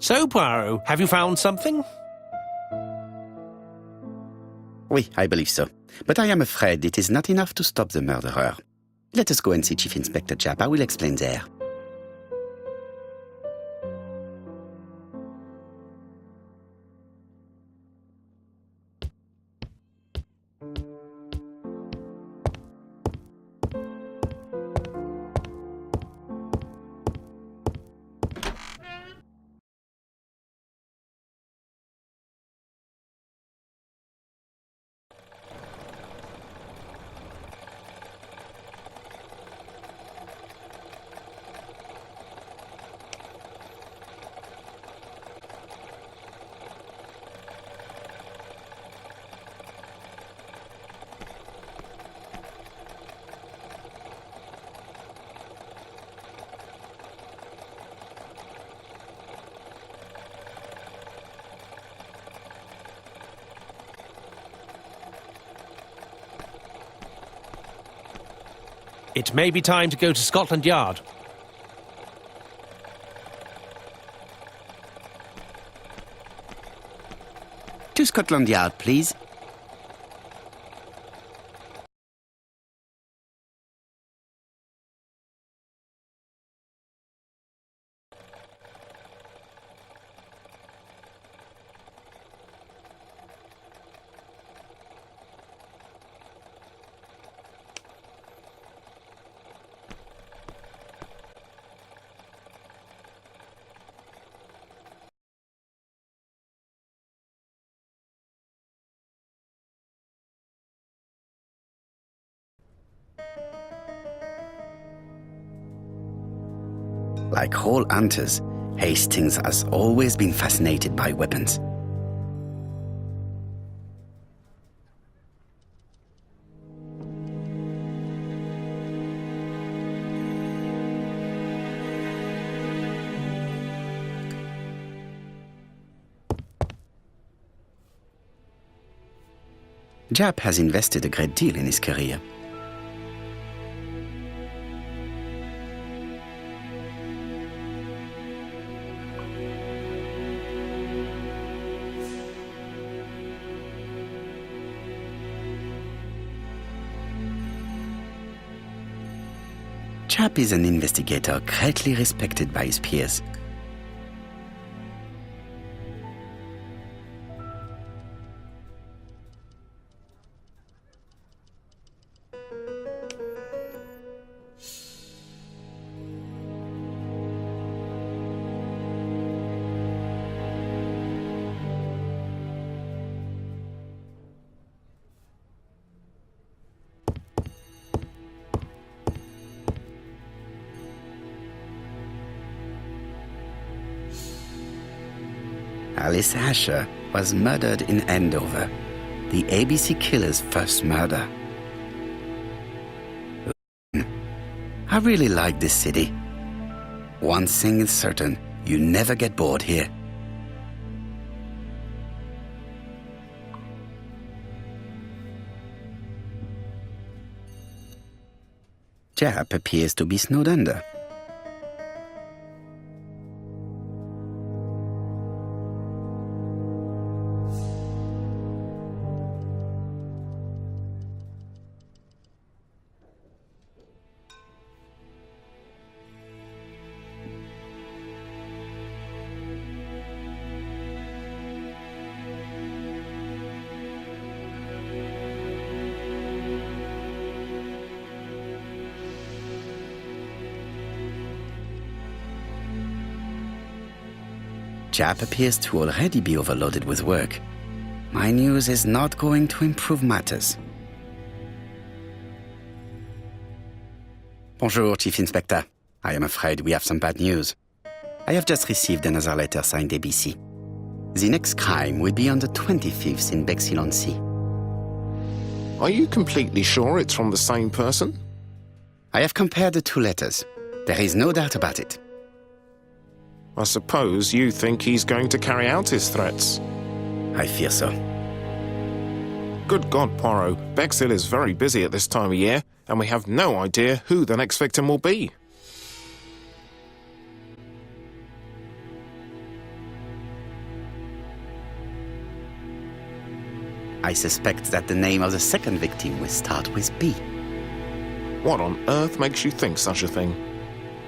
So, Poirot, have you found something? Oui, I believe so. But I am afraid it is not enough to stop the murderer. Let us go and see Chief Inspector Japp. I will explain there. It may be time to go to Scotland Yard. To Scotland Yard, please. Like all hunters, Hastings has always been fascinated by weapons. Japp has invested a great deal in his career. Japp is an investigator greatly respected by his peers. Ascher was murdered in Andover, the ABC killer's first murder. I really like this city. One thing is certain, you never get bored here. Japp appears to be snowed under. Japp appears to already be overloaded with work. My news is not going to improve matters. Bonjour, Chief Inspector. I am afraid we have some bad news. I have just received another letter signed ABC. The next crime will be on the 25th in Bexhill-on-Sea. Are you completely sure it's from the same person? I have compared the two letters. There is no doubt about it. I suppose you think he's going to carry out his threats. I fear so. Good God, Poirot. Bexhill is very busy at this time of year, and we have no idea who the next victim will be. I suspect that the name of the second victim will start with B. What on earth makes you think such a thing?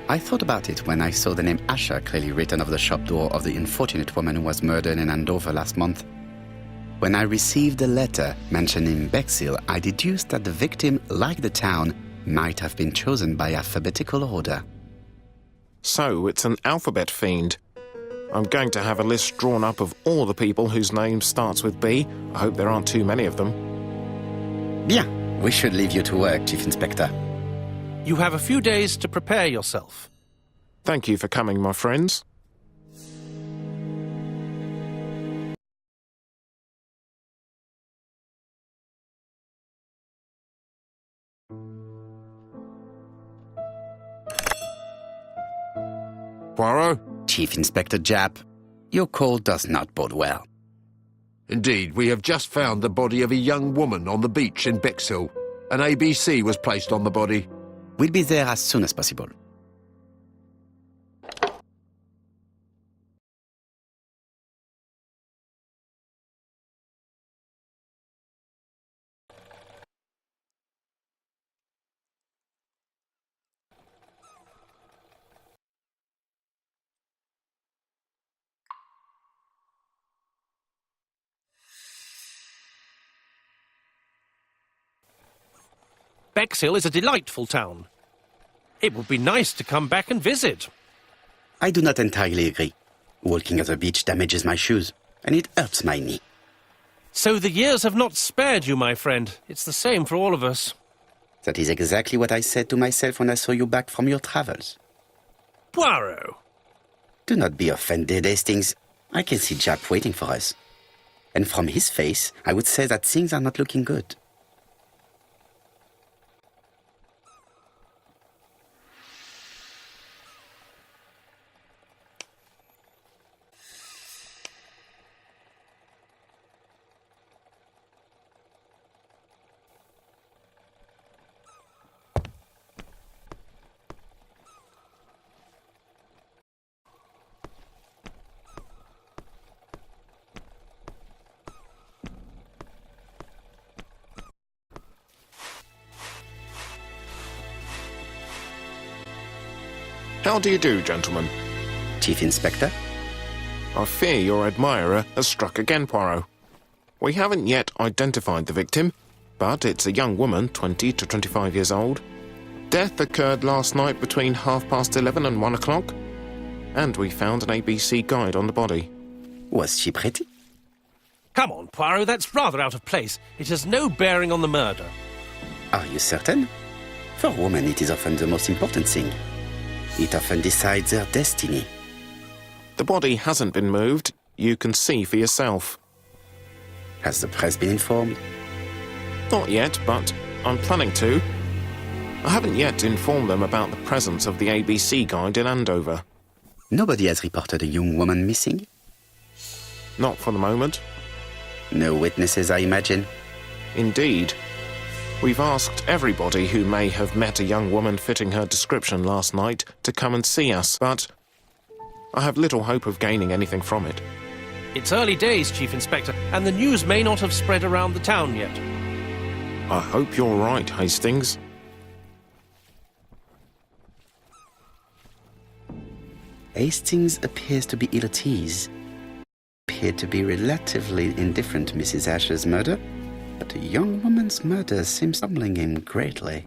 I thought about it when I saw the name Ascher clearly written over the shop door of the unfortunate woman who was murdered in Andover last month. When I received a letter mentioning Bexhill, I deduced that the victim, like the town, might have been chosen by alphabetical order. So it's an alphabet fiend. I'm going to have a list drawn up of all the people whose name starts with B. I hope there aren't too many of them. Bien, we should leave you to work, Chief Inspector. You have a few days to prepare yourself. Thank you for coming, my friends. Poirot? Chief Inspector Japp, your call does not bode well. Indeed, we have just found the body of a young woman on the beach in Bexhill. An ABC was placed on the body. We'll be there as soon as possible. Bexhill is a delightful town. It would be nice to come back and visit. I do not entirely agree. Walking at the beach damages my shoes, and it hurts my knee. So the years have not spared you, my friend. It's the same for all of us. That is exactly what I said to myself when I saw you back from your travels. Poirot! Do not be offended, Hastings. I can see Japp waiting for us. And from his face, I would say that things are not looking good. How do you do, gentlemen? Chief Inspector? I fear your admirer has struck again, Poirot. We haven't yet identified the victim, but it's a young woman, 20 to 25 years old. Death occurred last night between 11:30 and 1 o'clock, and we found an ABC guide on the body. Was she pretty? Come on, Poirot, that's rather out of place. It has no bearing on the murder. Are you certain? For women, it is often the most important thing. It often decides their destiny. The body hasn't been moved. You can see for yourself. Has the press been informed? Not yet, but I'm planning to. I haven't yet informed them about the presence of the ABC guide in Andover. Nobody has reported a young woman missing? Not for the moment. No witnesses, I imagine. Indeed. We've asked everybody who may have met a young woman fitting her description last night to come and see us, but I have little hope of gaining anything from it. It's early days, Chief Inspector, and the news may not have spread around the town yet. I hope you're right, Hastings. Hastings appears to be ill at ease. Appeared to be relatively indifferent to Mrs. Asher's murder, but a young woman's murder seems troubling him greatly.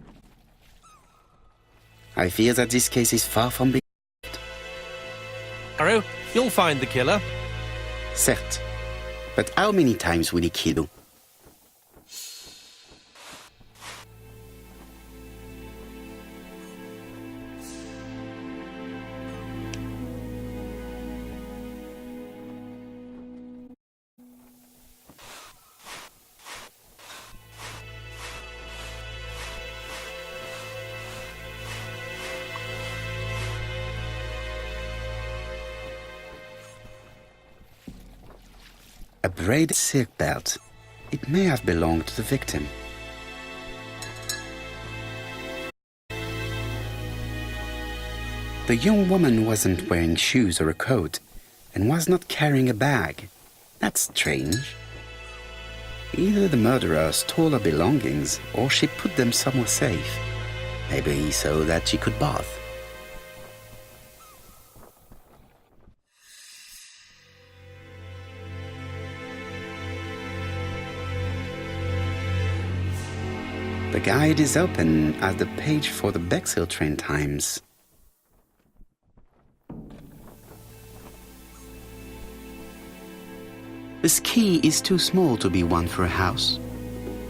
I fear that this case is far from being... Poirot, you'll find the killer. Certes. But how many times will he kill you? A braided silk belt. It may have belonged to the victim. The young woman wasn't wearing shoes or a coat, and was not carrying a bag. That's strange. Either the murderer stole her belongings or she put them somewhere safe. Maybe so that she could bath. The guide is open as the page for the Bexhill train times. This key is too small to be one for a house.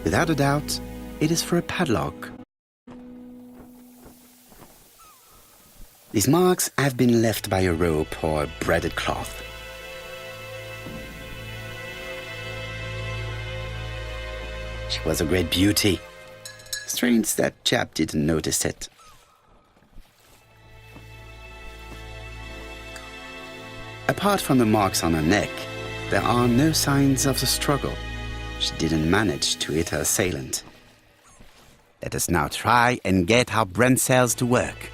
Without a doubt, it is for a padlock. These marks have been left by a rope or a braided cloth. She was a great beauty. Strange that chap didn't notice it. Apart from the marks on her neck, there are no signs of the struggle. She didn't manage to hit her assailant. Let us now try and get our brain cells to work.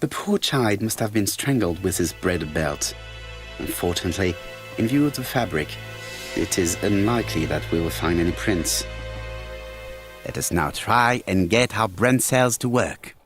The poor child must have been strangled with his braided belt. Unfortunately, in view of the fabric, it is unlikely that we will find any prints. Let us now try and get our brain cells to work.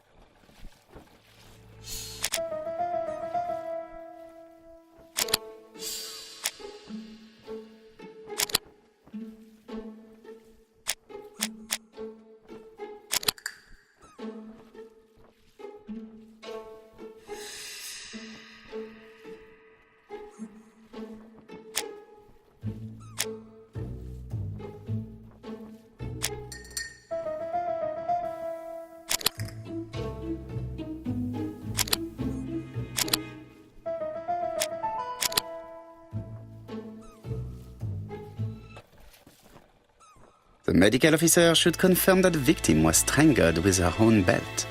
The medical officer should confirm that the victim was strangled with her own belt.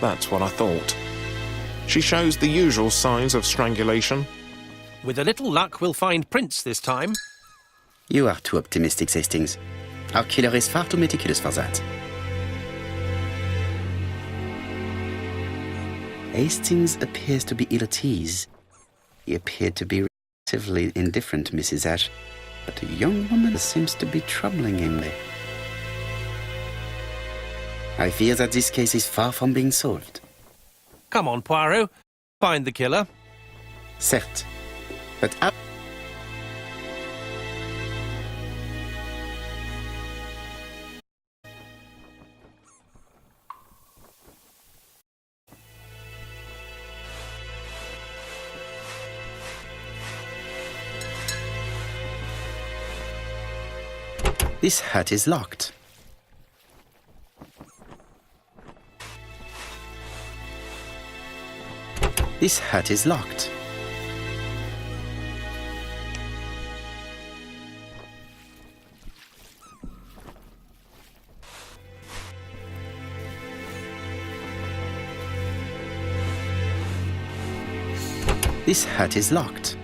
That's what I thought. She shows the usual signs of strangulation. With a little luck, we'll find prints this time. You are too optimistic, Hastings. Our killer is far too meticulous for that. Hastings appears to be ill at ease. He appeared to be relatively indifferent to Mrs. Ashe, but a young woman seems to be troubling him. I fear that this case is far from being solved. Come on, Poirot. Find the killer. Certes, but this hut is locked. This hut is locked. This hut is locked.